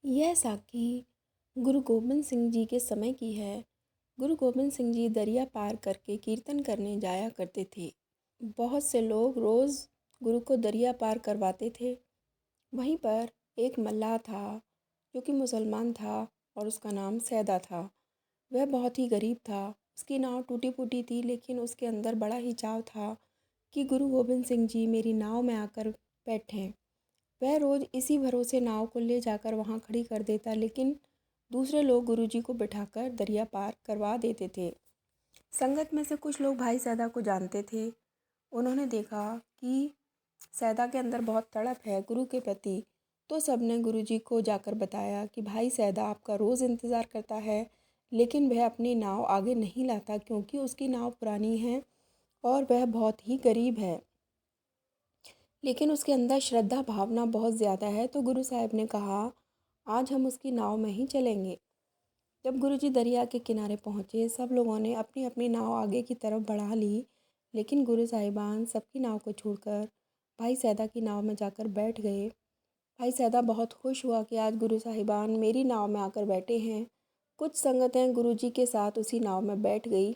यह साखी गुरु गोबिंद सिंह जी के समय की है। गुरु गोबिंद सिंह जी दरिया पार करके कीर्तन करने जाया करते थे। बहुत से लोग रोज़ गुरु को दरिया पार करवाते थे। वहीं पर एक मल्लाह था जो कि मुसलमान था और उसका नाम सैदा था। वह बहुत ही गरीब था। उसकी नाव टूटी फूटी थी, लेकिन उसके अंदर बड़ा ही चाव था कि गुरु गोबिंद सिंह जी मेरी नाव में आकर बैठें। वह रोज़ इसी भरोसे नाव को ले जाकर वहाँ खड़ी कर देता, लेकिन दूसरे लोग गुरुजी को बिठाकर दरिया पार करवा देते थे। संगत में से कुछ लोग भाई सैदा को जानते थे। उन्होंने देखा कि सैदा के अंदर बहुत तड़प है गुरु के प्रति, तो सबने गुरुजी को जाकर बताया कि भाई सैदा आपका रोज़ इंतज़ार करता है, लेकिन वह अपनी नाव आगे नहीं लाता क्योंकि उसकी नाव पुरानी है और वह बहुत ही गरीब है, लेकिन उसके अंदर श्रद्धा भावना बहुत ज़्यादा है। तो गुरु साहब ने कहा आज हम उसकी नाव में ही चलेंगे। जब गुरुजी दरिया के किनारे पहुँचे, सब लोगों ने अपनी अपनी नाव आगे की तरफ बढ़ा ली, लेकिन गुरु साहिबान सबकी नाव को छोड़कर भाई सैदा की नाव में जाकर बैठ गए। भाई सैदा बहुत खुश हुआ कि आज गुरु साहिबान मेरी नाव में आकर बैठे हैं। कुछ संगतें गुरुजी के साथ उसी नाव में बैठ गई।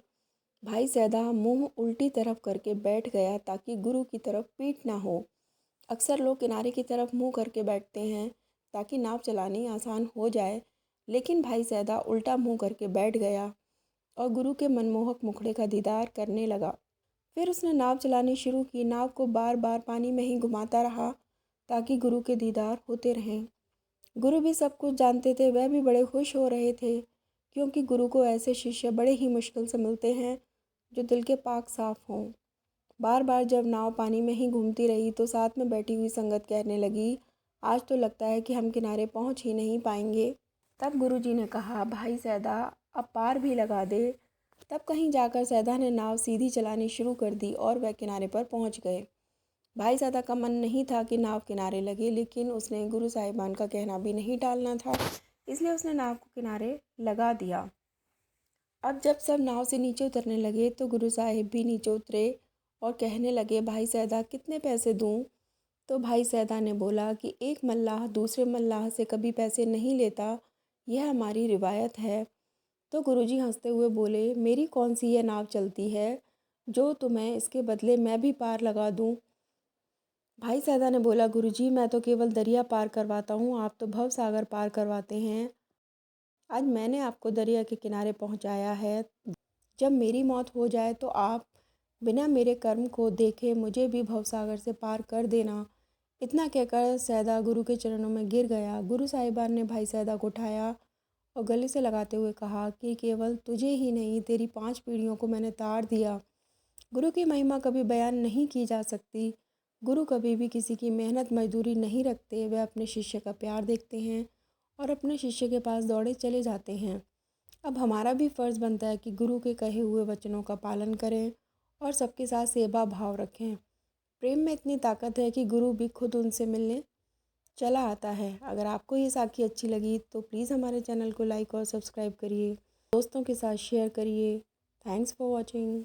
भाई सैदा मुंह उल्टी तरफ करके बैठ गया ताकि गुरु की तरफ पीठ ना हो। अक्सर लोग किनारे की तरफ मुंह करके बैठते हैं ताकि नाव चलानी आसान हो जाए, लेकिन भाई सैदा उल्टा मुंह करके बैठ गया और गुरु के मनमोहक मुखड़े का दीदार करने लगा। फिर उसने नाव चलानी शुरू की। नाव को बार बार पानी में ही घुमाता रहा ताकि गुरु के दीदार होते रहें। गुरु भी सब कुछ जानते थे। वह भी बड़े खुश हो रहे थे क्योंकि गुरु को ऐसे शिष्य बड़े ही मुश्किल से मिलते हैं जो दिल के पाक साफ हों। बार बार जब नाव पानी में ही घूमती रही तो साथ में बैठी हुई संगत कहने लगी, आज तो लगता है कि हम किनारे पहुंच ही नहीं पाएंगे। तब गुरुजी ने कहा, भाई सैदा अब पार भी लगा दे। तब कहीं जाकर सैदा ने नाव सीधी चलानी शुरू कर दी और वह किनारे पर पहुंच गए। भाई सैदा का मन नहीं था कि नाव किनारे लगे, लेकिन उसने गुरु साहिबान का कहना भी नहीं टालना था, इसलिए उसने नाव को किनारे लगा दिया। अब जब सब नाव से नीचे उतरने लगे तो गुरु साहिब भी नीचे उतरे और कहने लगे, भाई सैदा कितने पैसे दूं? तो भाई सैदा ने बोला कि एक मल्लाह दूसरे मल्लाह से कभी पैसे नहीं लेता, यह हमारी रिवायत है। तो गुरुजी हंसते हुए बोले, मेरी कौन सी यह नाव चलती है जो तुम्हें इसके बदले मैं भी पार लगा दूं? भाई सैदा ने बोला, गुरुजी मैं तो केवल दरिया पार करवाता हूँ, आप तो भव सागर पार करवाते हैं। आज मैंने आपको दरिया के किनारे पहुँचाया है। जब मेरी मौत हो जाए तो आप बिना मेरे कर्म को देखे मुझे भी भवसागर से पार कर देना। इतना कहकर सैदा गुरु के चरणों में गिर गया। गुरु साहिबान ने भाई सैदा को उठाया और गले से लगाते हुए कहा कि केवल तुझे ही नहीं, तेरी 5 पीढ़ियों को मैंने तार दिया। गुरु की महिमा कभी बयान नहीं की जा सकती। गुरु कभी भी किसी की मेहनत मजदूरी नहीं रखते। वह अपने शिष्य का प्यार देखते हैं और अपने शिष्य के पास दौड़े चले जाते हैं। अब हमारा भी फ़र्ज़ बनता है कि गुरु के कहे हुए वचनों का पालन करें और सबके साथ सेवा भाव रखें। प्रेम में इतनी ताकत है कि गुरु भी खुद उनसे मिलने चला आता है। अगर आपको ये साखी अच्छी लगी तो प्लीज़ हमारे चैनल को लाइक और सब्सक्राइब करिए, दोस्तों के साथ शेयर करिए। Thanks for watching.